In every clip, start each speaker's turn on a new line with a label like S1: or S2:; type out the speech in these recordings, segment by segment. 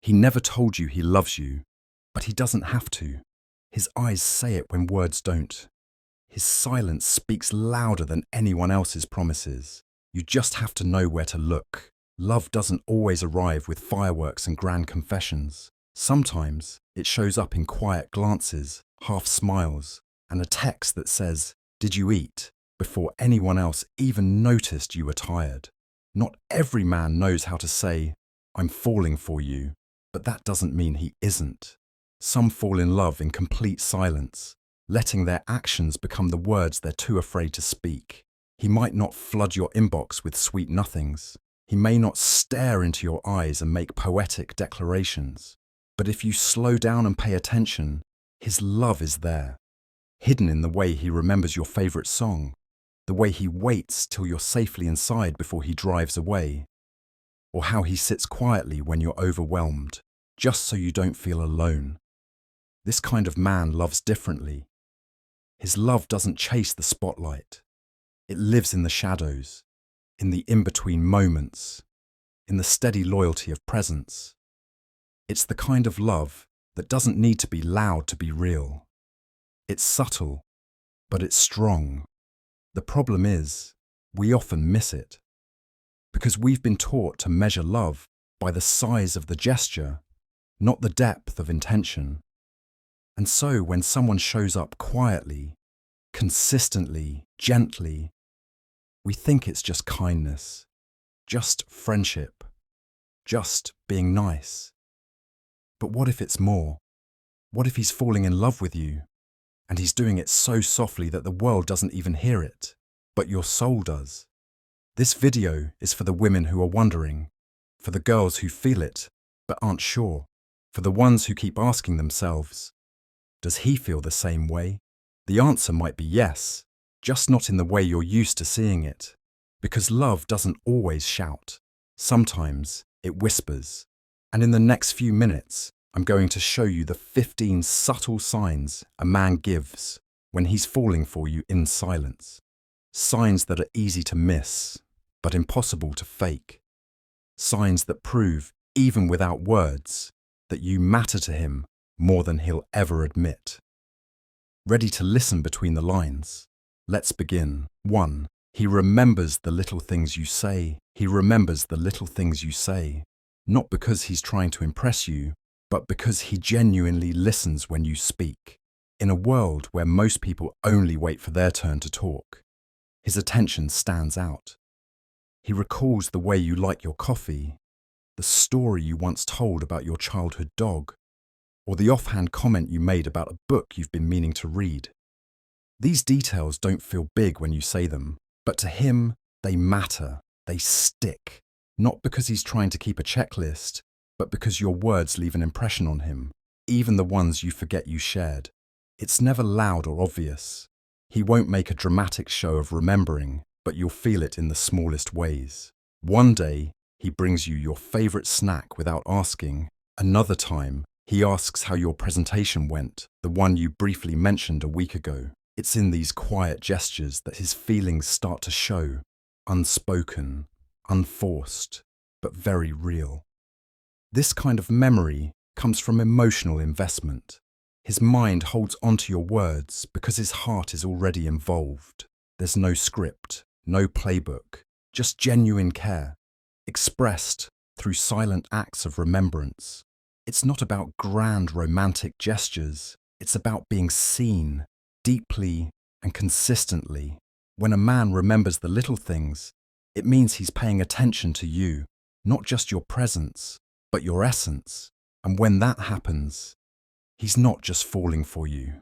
S1: He never told you he loves you, but he doesn't have to. His eyes say it when words don't. His silence speaks louder than anyone else's promises. You just have to know where to look. Love doesn't always arrive with fireworks and grand confessions. Sometimes it shows up in quiet glances, half smiles, and a text that says, "Did you eat?" before anyone else even noticed you were tired. Not every man knows how to say, "I'm falling for you," but that doesn't mean he isn't. Some fall in love in complete silence, letting their actions become the words they're too afraid to speak. He might not flood your inbox with sweet nothings. He may not stare into your eyes and make poetic declarations. But if you slow down and pay attention, his love is there, hidden in the way he remembers your favorite song, the way he waits till you're safely inside before he drives away, or how he sits quietly when you're overwhelmed, just so you don't feel alone. This kind of man loves differently. His love doesn't chase the spotlight. It lives in the shadows, in the in-between moments, in the steady loyalty of presence. It's the kind of love that doesn't need to be loud to be real. It's subtle, but it's strong. The problem is, we often miss it. Because we've been taught to measure love by the size of the gesture, not the depth of intention. And so when someone shows up quietly, consistently, gently, we think it's just kindness, just friendship, just being nice. But what if it's more? What if he's falling in love with you, and he's doing it so softly that the world doesn't even hear it, but your soul does? This video is for the women who are wondering, for the girls who feel it but aren't sure, for the ones who keep asking themselves, does he feel the same way? The answer might be yes, just not in the way you're used to seeing it. Because love doesn't always shout. Sometimes it whispers. And in the next few minutes, I'm going to show you the 15 subtle signs a man gives when he's falling for you in silence. Signs that are easy to miss, but impossible to fake. Signs that prove, even without words, that you matter to him more than he'll ever admit. Ready to listen between the lines? Let's begin. 1. He remembers the little things you say. He remembers the little things you say. Not because he's trying to impress you, but because he genuinely listens when you speak. In a world where most people only wait for their turn to talk, his attention stands out. He recalls the way you like your coffee, the story you once told about your childhood dog, or the offhand comment you made about a book you've been meaning to read. These details don't feel big when you say them, but to him, they matter, they stick. Not because he's trying to keep a checklist, but because your words leave an impression on him, even the ones you forget you shared. It's never loud or obvious. He won't make a dramatic show of remembering, but you'll feel it in the smallest ways. One day, he brings you your favorite snack without asking. Another time, he asks how your presentation went, the one you briefly mentioned a week ago. It's in these quiet gestures that his feelings start to show, unspoken, unforced, but very real. This kind of memory comes from emotional investment. His mind holds onto your words because his heart is already involved. There's no script, no playbook, just genuine care, expressed through silent acts of remembrance. It's not about grand romantic gestures. It's about being seen, deeply and consistently. When a man remembers the little things, it means he's paying attention to you, not just your presence, but your essence. And when that happens, he's not just falling for you.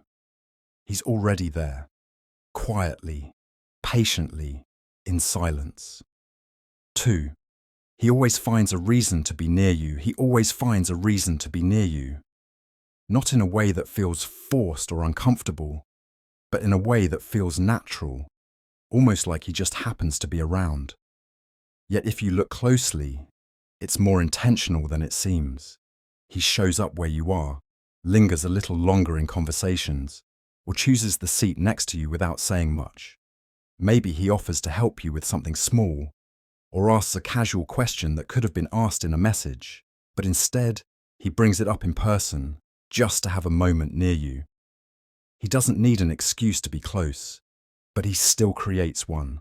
S1: He's already there, quietly, patiently, in silence. 2. He always finds a reason to be near you. He always finds a reason to be near you. Not in a way that feels forced or uncomfortable, but in a way that feels natural, almost like he just happens to be around. Yet if you look closely, it's more intentional than it seems. He shows up where you are, lingers a little longer in conversations, or chooses the seat next to you without saying much. Maybe he offers to help you with something small, or asks a casual question that could have been asked in a message, but instead, He brings it up in person, just to have a moment near you. He doesn't need an excuse to be close, but he still creates one.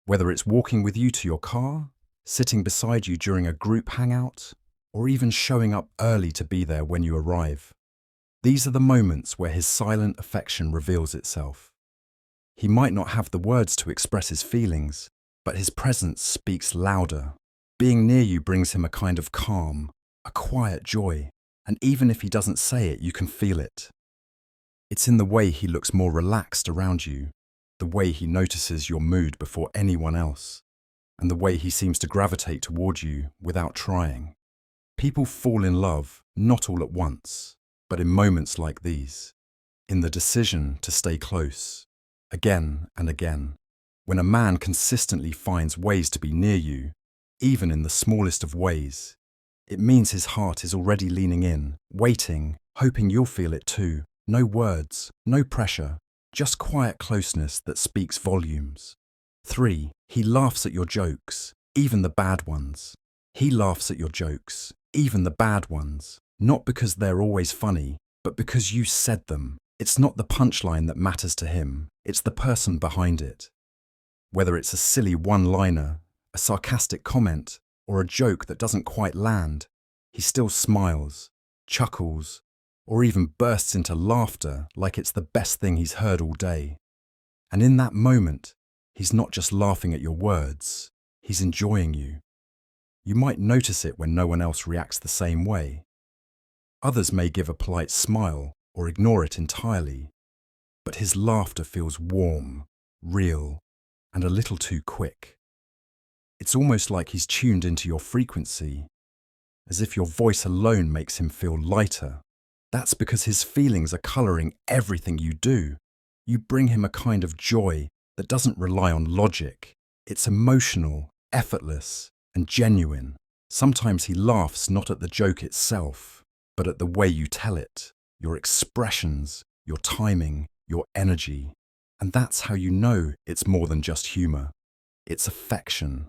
S1: Whether it's walking with you to your car, sitting beside you during a group hangout, or even showing up early to be there when you arrive. These are the moments where his silent affection reveals itself. He might not have the words to express his feelings, but his presence speaks louder. Being near you brings him a kind of calm, a quiet joy, and even if he doesn't say it, you can feel it. It's in the way he looks more relaxed around you, the way he notices your mood before anyone else, and the way he seems to gravitate toward you without trying. People fall in love not all at once, but in moments like these, in the decision to stay close, again and again. When a man consistently finds ways to be near you, even in the smallest of ways, it means his heart is already leaning in, waiting, hoping you'll feel it too. No words, no pressure, just quiet closeness that speaks volumes. 3. He laughs at your jokes, even the bad ones. He laughs at your jokes, even the bad ones, not because they're always funny, but because you said them. It's not the punchline that matters to him, it's the person behind it. Whether it's a silly one-liner, a sarcastic comment, or a joke that doesn't quite land, he still smiles, chuckles, or even bursts into laughter like it's the best thing he's heard all day. And in that moment, he's not just laughing at your words, he's enjoying you. You might notice it when no one else reacts the same way. Others may give a polite smile or ignore it entirely, but his laughter feels warm, real, and a little too quick. It's almost like he's tuned into your frequency, as if your voice alone makes him feel lighter. That's because his feelings are coloring everything you do. You bring him a kind of joy that doesn't rely on logic. It's emotional, effortless, and genuine. Sometimes he laughs not at the joke itself, but at the way you tell it, your expressions, your timing, your energy. And that's how you know it's more than just humor. It's affection.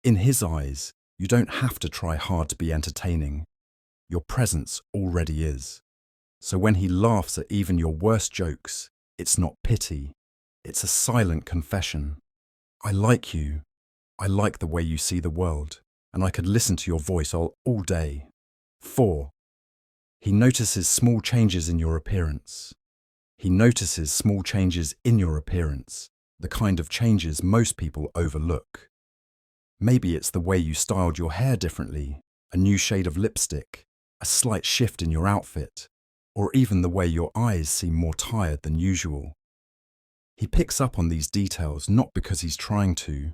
S1: In his eyes, you don't have to try hard to be entertaining. Your presence already is. So when he laughs at even your worst jokes, it's not pity. It's a silent confession. I like you. I like the way you see the world, and I could listen to your voice all day. 4. He notices small changes in your appearance. He notices small changes in your appearance, the kind of changes most people overlook. Maybe it's the way you styled your hair differently, a new shade of lipstick, a slight shift in your outfit, or even the way your eyes seem more tired than usual. He picks up on these details not because he's trying to,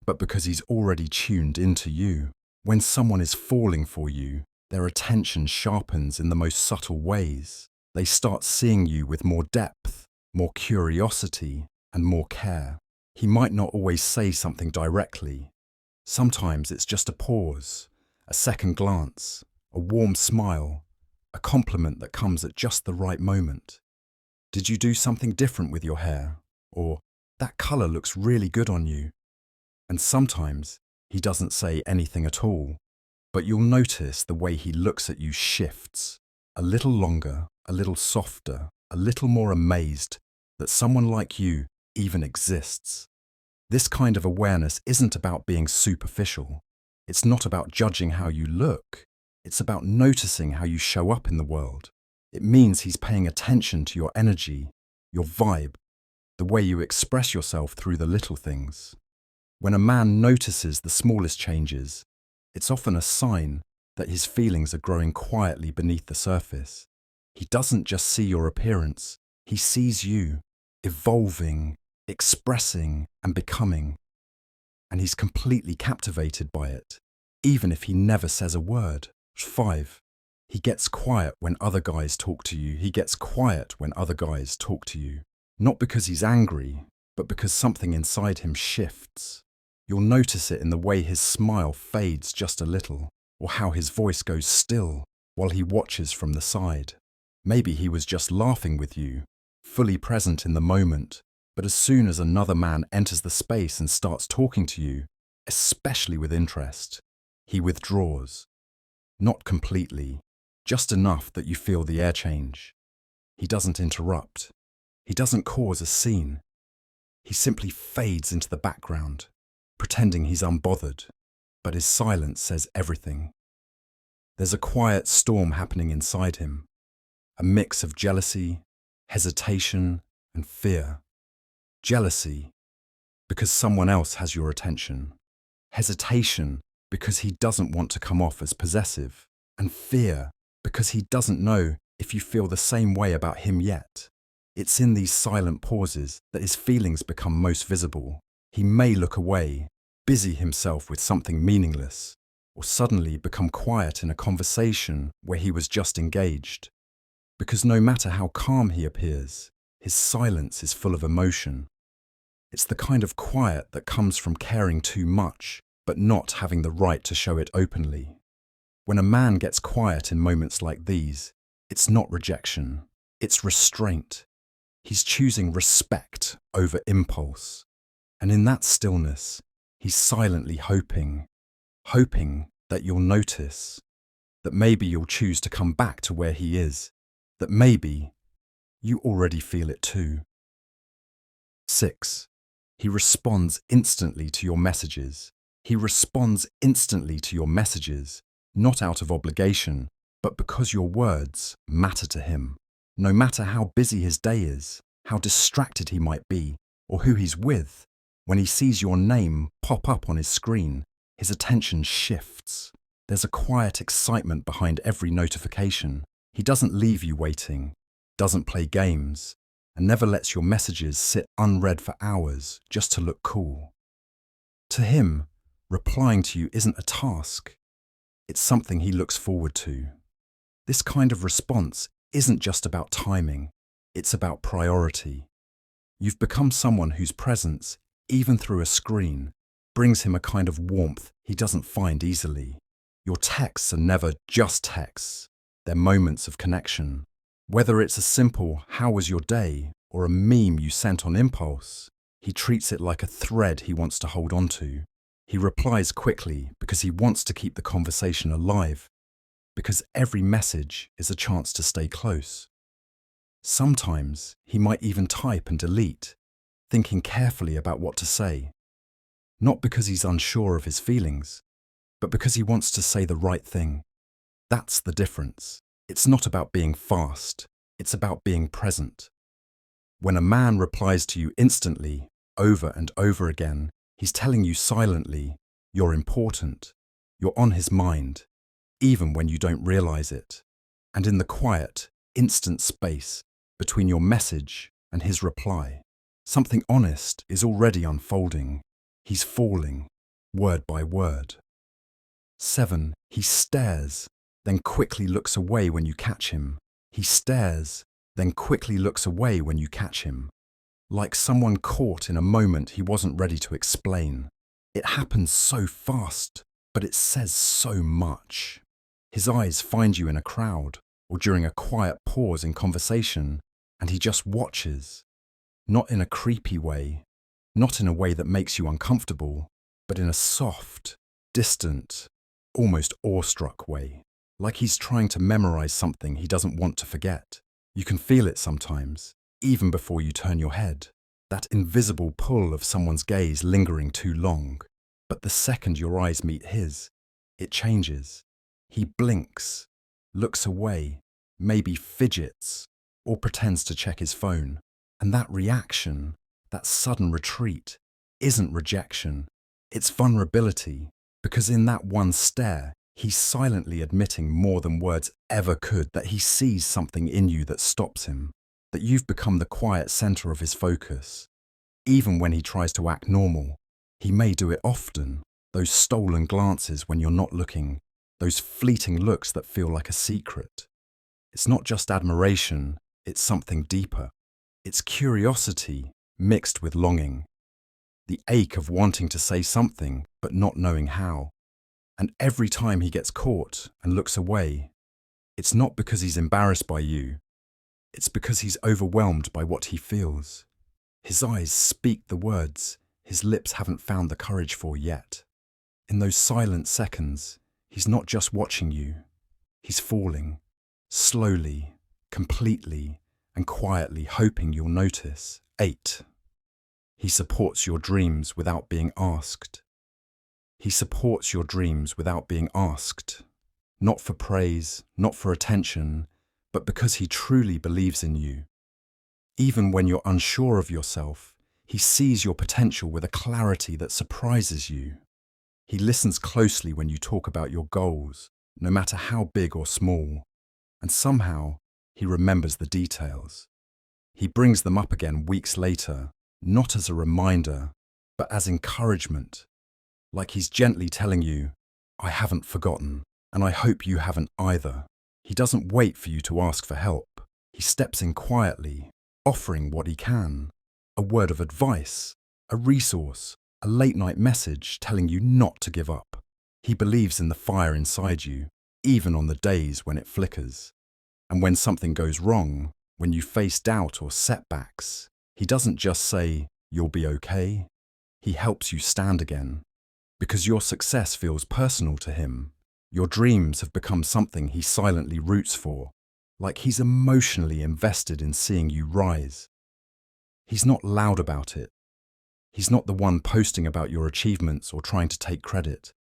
S1: but because he's already tuned into you. When someone is falling for you, their attention sharpens in the most subtle ways. They start seeing you with more depth, more curiosity, and more care. He might not always say something directly. Sometimes it's just a pause, a second glance, a warm smile, a compliment that comes at just the right moment. Did you do something different with your hair? Or, that color looks really good on you. And sometimes he doesn't say anything at all, but you'll notice the way he looks at you shifts, a little longer, a little softer, a little more amazed that someone like you even exists. This kind of awareness isn't about being superficial. It's not about judging how you look. It's about noticing how you show up in the world. It means he's paying attention to your energy, your vibe, the way you express yourself through the little things. When a man notices the smallest changes, it's often a sign that his feelings are growing quietly beneath the surface. He doesn't just see your appearance, he sees you, evolving, expressing, and becoming. And he's completely captivated by it, even if he never says a word. 5. He gets quiet when other guys talk to you. He gets quiet when other guys talk to you. Not because he's angry, but because something inside him shifts. You'll notice it in the way his smile fades just a little, or how his voice goes still while he watches from the side. Maybe he was just laughing with you, fully present in the moment, but as soon as another man enters the space and starts talking to you, especially with interest, he withdraws. Not completely, just enough that you feel the air change. He doesn't interrupt. He doesn't cause a scene. He simply fades into the background, pretending he's unbothered, but his silence says everything. There's a quiet storm happening inside him, a mix of jealousy, hesitation, and fear. Jealousy, because someone else has your attention. Hesitation, because he doesn't want to come off as possessive. And fear, because he doesn't know if you feel the same way about him yet. It's in these silent pauses that his feelings become most visible. He may look away, busy himself with something meaningless, or suddenly become quiet in a conversation where he was just engaged. Because no matter how calm he appears, his silence is full of emotion. It's the kind of quiet that comes from caring too much, but not having the right to show it openly. When a man gets quiet in moments like these, it's not rejection, it's restraint. He's choosing respect over impulse. And in that stillness, he's silently hoping that you'll notice, that maybe you'll choose to come back to where he is, that maybe you already feel it too. 6. He responds instantly to your messages. He responds instantly to your messages, not out of obligation, but because your words matter to him. No matter how busy his day is, how distracted he might be, or who he's with, when he sees your name pop up on his screen, his attention shifts. There's a quiet excitement behind every notification. He doesn't leave you waiting, doesn't play games, and never lets your messages sit unread for hours just to look cool. To him, replying to you isn't a task. It's something he looks forward to. This kind of response isn't just about timing, it's about priority. You've become someone whose presence, even through a screen, brings him a kind of warmth he doesn't find easily. Your texts are never just texts, they're moments of connection. Whether it's a simple "how was your day" or a meme you sent on impulse, he treats it like a thread he wants to hold on to. He replies quickly because he wants to keep the conversation alive, because every message is a chance to stay close. Sometimes he might even type and delete, thinking carefully about what to say. Not because he's unsure of his feelings, but because he wants to say the right thing. That's the difference. It's not about being fast, it's about being present. When a man replies to you instantly, over and over again, he's telling you silently, you're important, you're on his mind, even when you don't realize it. And in the quiet, instant space between your message and his reply, something honest is already unfolding. He's falling, word by word. 7. He stares, then quickly looks away when you catch him. He stares, then quickly looks away when you catch him. Like someone caught in a moment he wasn't ready to explain. It happens so fast, but it says so much. His eyes find you in a crowd, or during a quiet pause in conversation, and he just watches. Not in a creepy way, not in a way that makes you uncomfortable, but in a soft, distant, almost awestruck way. Like he's trying to memorize something he doesn't want to forget. You can feel it sometimes, even before you turn your head. That invisible pull of someone's gaze lingering too long. But the second your eyes meet his, it changes. He blinks, looks away, maybe fidgets, or pretends to check his phone. And that reaction, that sudden retreat, isn't rejection. It's vulnerability, because in that one stare, he's silently admitting more than words ever could that he sees something in you that stops him, that you've become the quiet center of his focus. Even when he tries to act normal, he may do it often, those stolen glances when you're not looking, those fleeting looks that feel like a secret. It's not just admiration, it's something deeper. It's curiosity mixed with longing, the ache of wanting to say something but not knowing how. And every time he gets caught and looks away, it's not because he's embarrassed by you, it's because he's overwhelmed by what he feels. His eyes speak the words his lips haven't found the courage for yet. In those silent seconds, he's not just watching you, He's falling, slowly, completely, and quietly, hoping you'll notice. 8. He supports your dreams without being asked. He supports your dreams without being asked. Not for praise, not for attention, but because he truly believes in you. Even when you're unsure of yourself, he sees your potential with a clarity that surprises you. He listens closely when you talk about your goals, no matter how big or small, and somehow he remembers the details. He brings them up again weeks later, not as a reminder, but as encouragement, like he's gently telling you, I haven't forgotten, and I hope you haven't either. He doesn't wait for you to ask for help. He steps in quietly, offering what he can, a word of advice, a resource, a late-night message telling you not to give up. He believes in the fire inside you, even on the days when it flickers. And when something goes wrong, when you face doubt or setbacks, he doesn't just say, you'll be okay. He helps you stand again. Because your success feels personal to him, your dreams have become something he silently roots for, like he's emotionally invested in seeing you rise. He's not loud about it. He's not the one posting about your achievements or trying to take credit.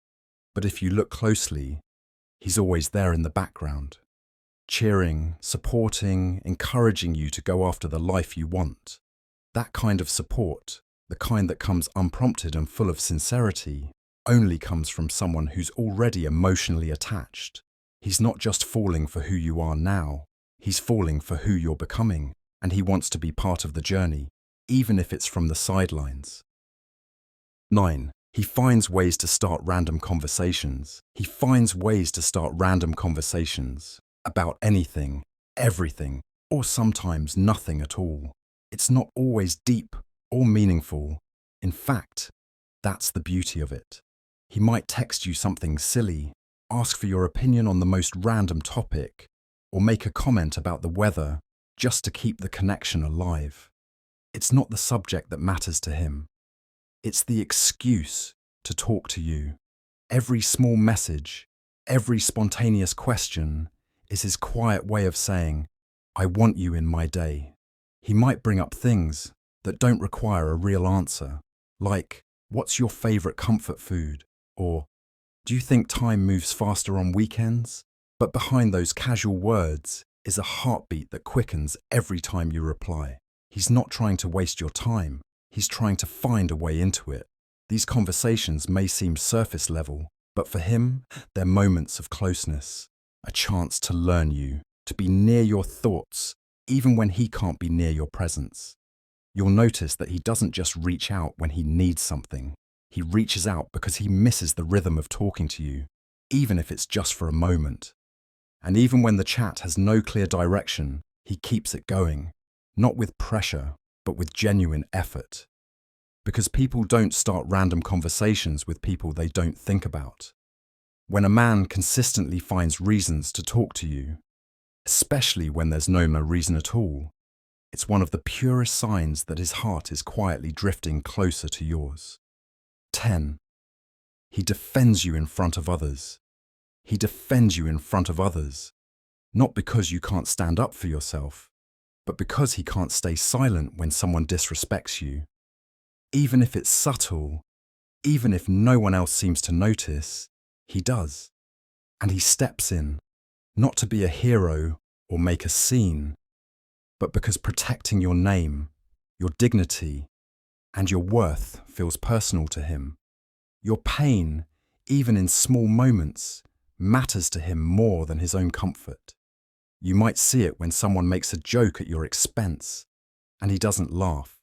S1: But if you look closely, he's always there in the background, cheering, supporting, encouraging you to go after the life you want. That kind of support, the kind that comes unprompted and full of sincerity, only comes from someone who's already emotionally attached. He's not just falling for who you are now, he's falling for who you're becoming, and he wants to be part of the journey, even if it's from the sidelines. 9. He finds ways to start random conversations. He finds ways to start random conversations about anything, everything, or sometimes nothing at all. It's not always deep or meaningful. In fact, that's the beauty of it. He might text you something silly, ask for your opinion on the most random topic, or make a comment about the weather just to keep the connection alive. It's not the subject that matters to him. It's the excuse to talk to you. Every small message, every spontaneous question is his quiet way of saying, I want you in my day. He might bring up things that don't require a real answer, like, what's your favorite comfort food? Or, do you think time moves faster on weekends? But behind those casual words is a heartbeat that quickens every time you reply. He's not trying to waste your time. He's trying to find a way into it. These conversations may seem surface level, but for him, they're moments of closeness, a chance to learn you, to be near your thoughts, even when he can't be near your presence. You'll notice that he doesn't just reach out when he needs something. He reaches out because he misses the rhythm of talking to you, even if it's just for a moment. And even when the chat has no clear direction, he keeps it going, not with pressure, but with genuine effort. Because people don't start random conversations with people they don't think about. When a man consistently finds reasons to talk to you, especially when there's no reason at all, it's one of the purest signs that his heart is quietly drifting closer to yours. 10. He defends you in front of others. He defends you in front of others, not because you can't stand up for yourself, but because he can't stay silent when someone disrespects you. Even if it's subtle, even if no one else seems to notice, he does. And he steps in, not to be a hero or make a scene, but because protecting your name, your dignity, and your worth feels personal to him. Your pain, even in small moments, matters to him more than his own comfort. You might see it when someone makes a joke at your expense, and he doesn't laugh.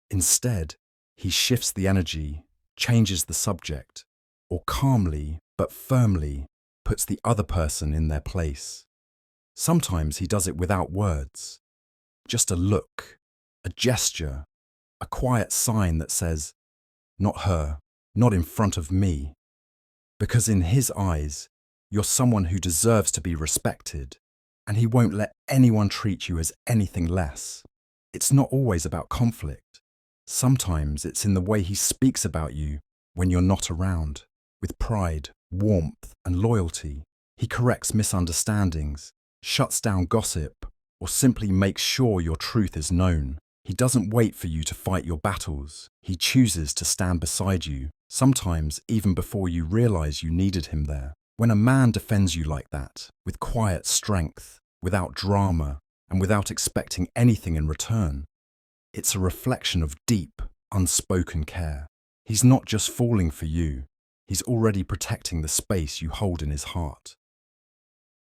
S1: Instead, he shifts the energy, changes the subject, or calmly but firmly puts the other person in their place. Sometimes he does it without words. Just a look, a gesture, a quiet sign that says, not her, not in front of me. Because in his eyes, you're someone who deserves to be respected, and he won't let anyone treat you as anything less. It's not always about conflict. Sometimes it's in the way he speaks about you when you're not around, with pride, warmth, and loyalty. He corrects misunderstandings, shuts down gossip, or simply makes sure your truth is known. He doesn't wait for you to fight your battles. He chooses to stand beside you, sometimes even before you realize you needed him there. When a man defends you like that, with quiet strength, without drama, and without expecting anything in return, it's a reflection of deep, unspoken care. He's not just falling for you, he's already protecting the space you hold in his heart.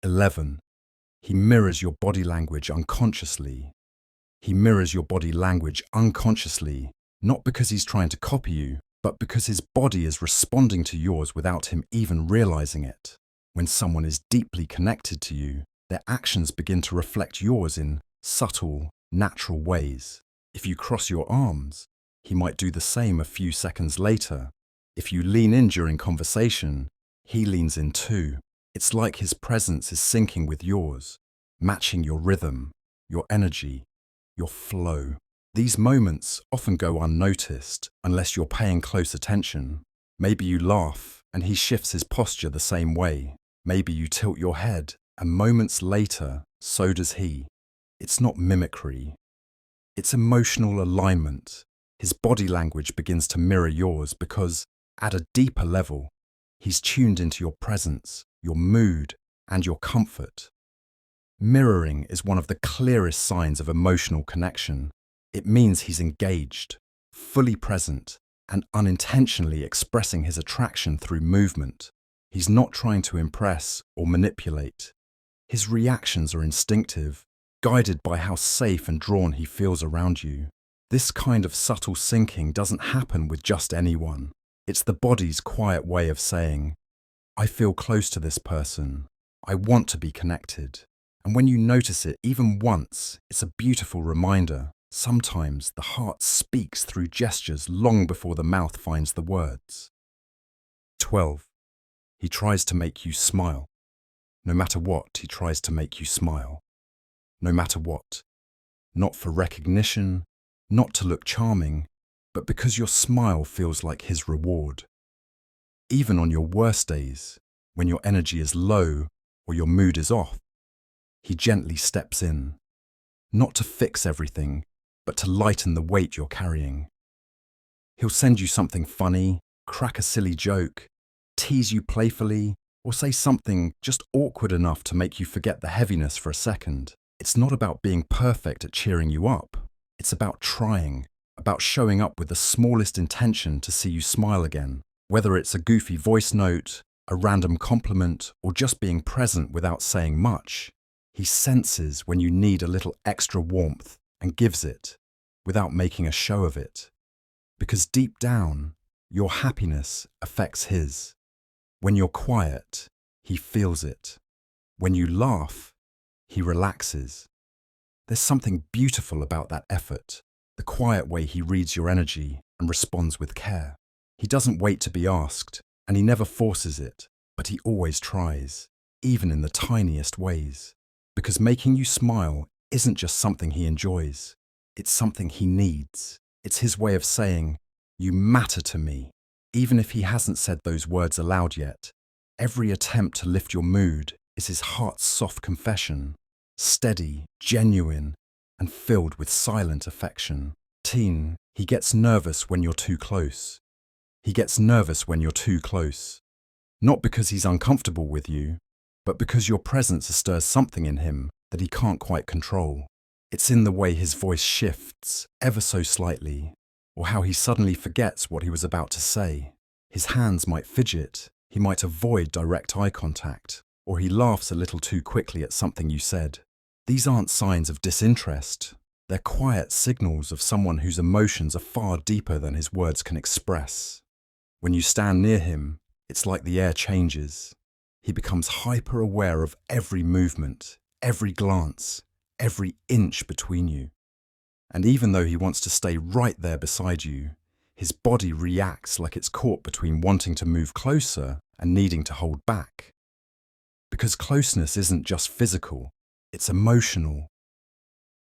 S1: 11. He mirrors your body language unconsciously. He mirrors your body language unconsciously, not because he's trying to copy you, but because his body is responding to yours without him even realizing it. When someone is deeply connected to you, their actions begin to reflect yours in subtle, natural ways. If you cross your arms, he might do the same a few seconds later. If you lean in during conversation, he leans in too. It's like his presence is syncing with yours, matching your rhythm, your energy, your flow. These moments often go unnoticed unless you're paying close attention. Maybe you laugh and he shifts his posture the same way. Maybe you tilt your head and moments later, so does he. It's not mimicry. It's emotional alignment. His body language begins to mirror yours because, at a deeper level, he's tuned into your presence, your mood, and your comfort. Mirroring is one of the clearest signs of emotional connection. It means he's engaged, fully present, and unintentionally expressing his attraction through movement. He's not trying to impress or manipulate. His reactions are instinctive, guided by how safe and drawn he feels around you. This kind of subtle syncing doesn't happen with just anyone. It's the body's quiet way of saying, I feel close to this person. I want to be connected. And when you notice it even once, it's a beautiful reminder. Sometimes the heart speaks through gestures long before the mouth finds the words. 12. He tries to make you smile. No matter what, he tries to make you smile. No matter what. Not for recognition, not to look charming, but because your smile feels like his reward. Even on your worst days, when your energy is low or your mood is off, he gently steps in, not to fix everything, but to lighten the weight you're carrying. He'll send you something funny, crack a silly joke, tease you playfully, or say something just awkward enough to make you forget the heaviness for a second. It's not about being perfect at cheering you up. It's about trying, about showing up with the smallest intention to see you smile again. Whether it's a goofy voice note, a random compliment, or just being present without saying much, he senses when you need a little extra warmth and gives it, without making a show of it. Because deep down, your happiness affects his. When you're quiet, he feels it. When you laugh, he relaxes. There's something beautiful about that effort, the quiet way he reads your energy and responds with care. He doesn't wait to be asked, and he never forces it, but he always tries, even in the tiniest ways. Because making you smile isn't just something he enjoys, it's something he needs. It's his way of saying, you matter to me. Even if he hasn't said those words aloud yet, every attempt to lift your mood is his heart's soft confession, steady, genuine, and filled with silent affection. Teen, he gets nervous when you're too close. He gets nervous when you're too close. Not because he's uncomfortable with you, but because your presence stirs something in him that he can't quite control. It's in the way his voice shifts, ever so slightly, or how he suddenly forgets what he was about to say. His hands might fidget, he might avoid direct eye contact, or he laughs a little too quickly at something you said. These aren't signs of disinterest. They're quiet signals of someone whose emotions are far deeper than his words can express. When you stand near him, it's like the air changes. He becomes hyper-aware of every movement, every glance, every inch between you. And even though he wants to stay right there beside you, his body reacts like it's caught between wanting to move closer and needing to hold back. Because closeness isn't just physical, it's emotional.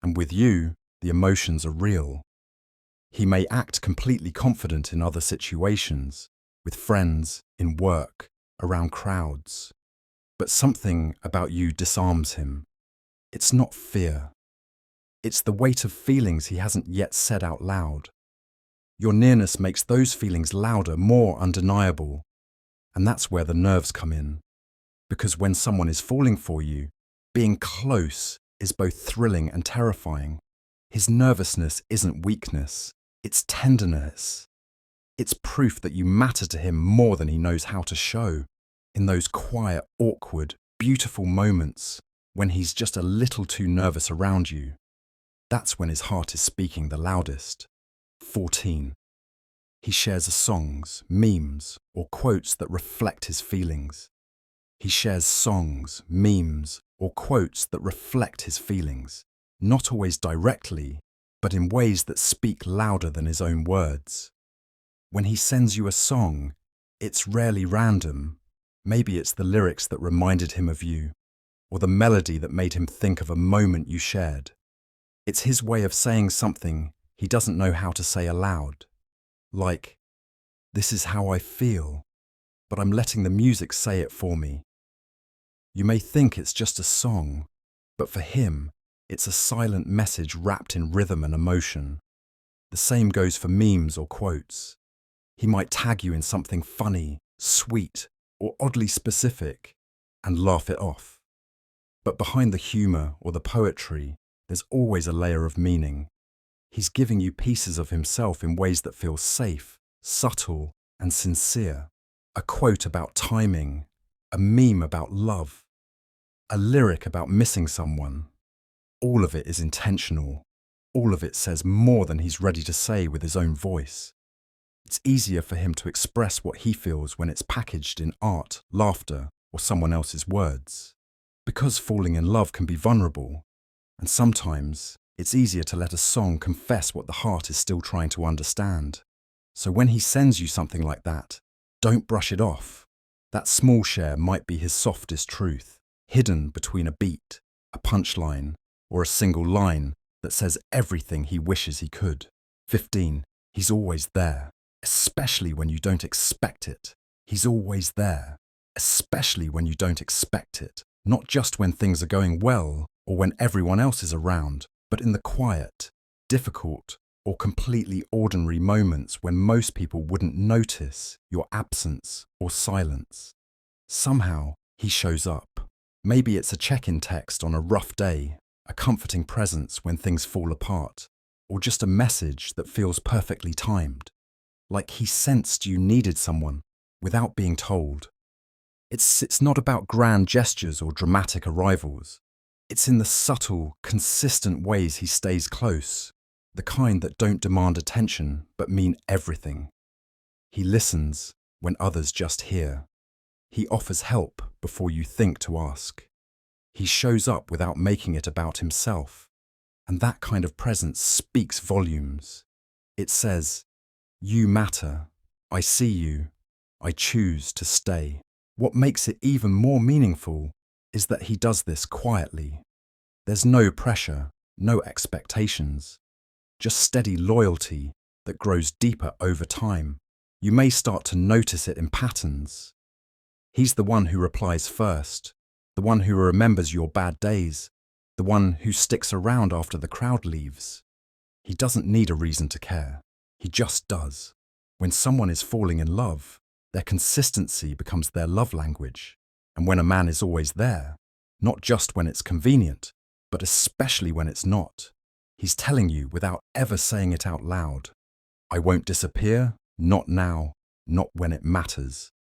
S1: And with you, the emotions are real. He may act completely confident in other situations, with friends, in work, around crowds. But something about you disarms him. It's not fear. It's the weight of feelings he hasn't yet said out loud. Your nearness makes those feelings louder, more undeniable. And that's where the nerves come in. Because when someone is falling for you, being close is both thrilling and terrifying. His nervousness isn't weakness, it's tenderness. It's proof that you matter to him more than he knows how to show. In those quiet, awkward, beautiful moments when he's just a little too nervous around you, that's when his heart is speaking the loudest. 14. He shares songs, memes, or quotes that reflect his feelings. He shares songs, memes, or quotes that reflect his feelings, not always directly, but in ways that speak louder than his own words. When he sends you a song, it's rarely random. Maybe it's the lyrics that reminded him of you, or the melody that made him think of a moment you shared. It's his way of saying something he doesn't know how to say aloud. Like, this is how I feel, but I'm letting the music say it for me. You may think it's just a song, but for him, it's a silent message wrapped in rhythm and emotion. The same goes for memes or quotes. He might tag you in something funny, sweet, or oddly specific, and laugh it off. But behind the humour or the poetry, there's always a layer of meaning. He's giving you pieces of himself in ways that feel safe, subtle, and sincere. A quote about timing, a meme about love, a lyric about missing someone. All of it is intentional. All of it says more than he's ready to say with his own voice. It's easier for him to express what he feels when it's packaged in art, laughter, or someone else's words. Because falling in love can be vulnerable, and sometimes it's easier to let a song confess what the heart is still trying to understand. So when he sends you something like that, don't brush it off. That small share might be his softest truth, hidden between a beat, a punchline, or a single line that says everything he wishes he could. 15. He's always there, especially when you don't expect it. He's always there, especially when you don't expect it. Not just when things are going well or when everyone else is around, but in the quiet, difficult, or completely ordinary moments when most people wouldn't notice your absence or silence. Somehow, he shows up. Maybe it's a check-in text on a rough day, a comforting presence when things fall apart, or just a message that feels perfectly timed, like he sensed you needed someone without being told. It's not about grand gestures or dramatic arrivals. It's in the subtle, consistent ways he stays close, the kind that don't demand attention but mean everything. He listens when others just hear. He offers help before you think to ask. He shows up without making it about himself. And that kind of presence speaks volumes. It says, you matter, I see you, I choose to stay. What makes it even more meaningful is that he does this quietly. There's no pressure, no expectations, just steady loyalty that grows deeper over time. You may start to notice it in patterns. He's the one who replies first, the one who remembers your bad days, the one who sticks around after the crowd leaves. He doesn't need a reason to care. He just does. When someone is falling in love, their consistency becomes their love language. And when a man is always there, not just when it's convenient, but especially when it's not, he's telling you without ever saying it out loud, I won't disappear, not now, not when it matters.